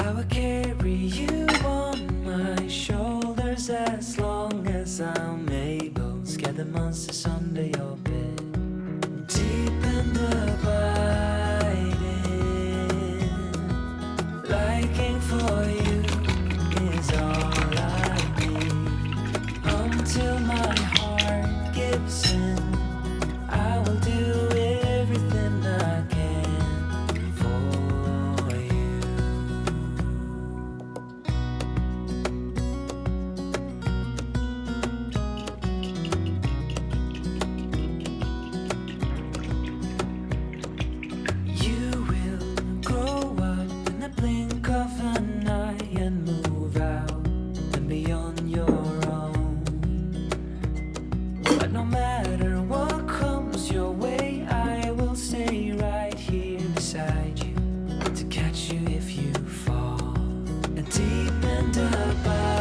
I will carry you on my shoulders as long as I'm able. Scare the monsters under your bed. Deep and abiding, liking for you is all I need. Until my heart gives in, I will do everything I can for you. You will grow up in the blink of an eye and move out and be on your own. But no matter what comes your way, I will stay right here beside you to catch you if you fall. And deep and abiding,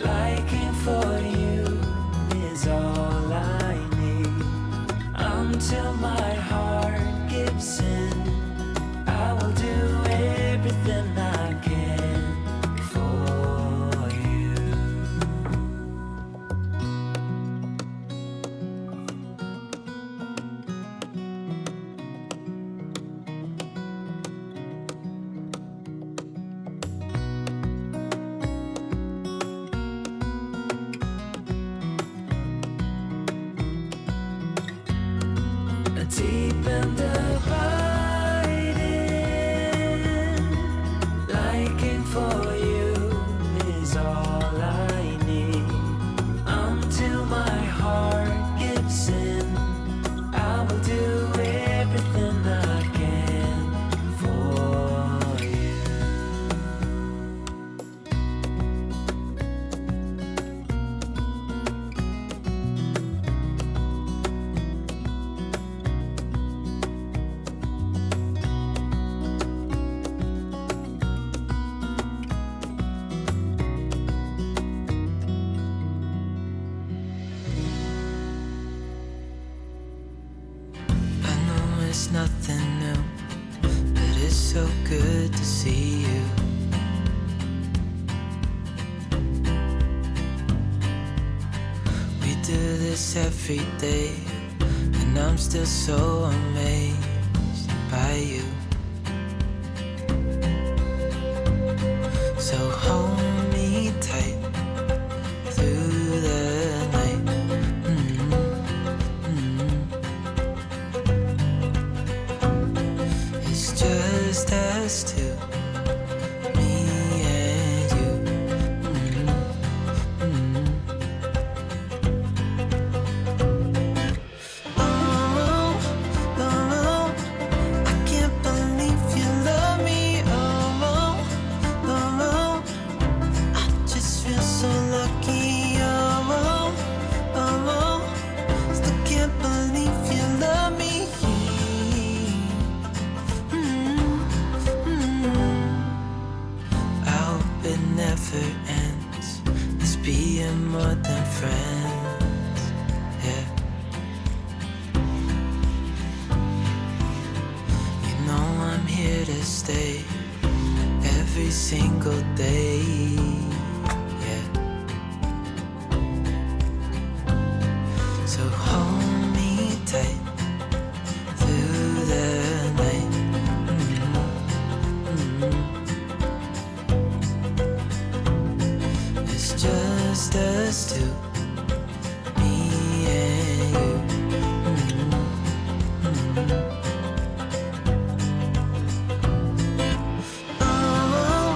liking for you is all I need. Until my heart gives in, I will do everything I can for you. Deep and abiding, liking for you is all I need. Until my heart gives in, I will do everything I can for you. I know it's nothing new, but it's so good to see you. We do this every day, and I'm still so amazed by you. So hold me tight through the night. It's just us two, me and you. Oh, oh, I can't believe you love me. Oh, oh, I just feel so lucky. Oh, oh, still can't believe you love me. I hope it never ends. Let's being more than friends. Yeah. You know I'm here to stay every single day. Yeah. So hold me tight through the night. It's just us two, me and you. Oh,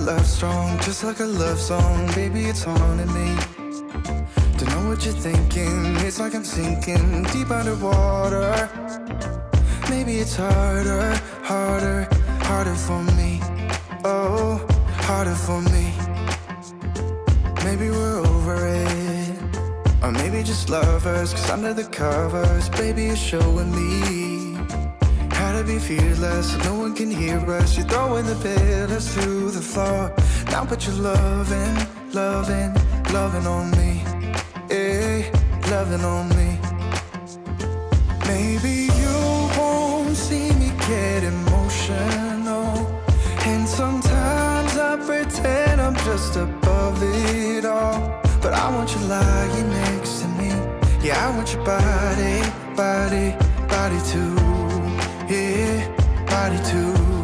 love strong, just like a love song. Baby, it's haunting me. Don't know what you're thinking. It's like I'm sinking deep underwater. Maybe it's harder, harder, harder for me. Oh, harder for me. Maybe we're over it, or maybe just lovers. Cause under the covers, baby, you're showing me how to be fearless so no one can hear us. You're throwing the pillars through the floor. Now put your loving, loving, loving on me. Yeah, loving on me. Maybe you won't see me get emotional, and sometimes I pretend I'm just above it all. But I want you lying next to me. Yeah, I want your body, body, body too. Yeah, body too.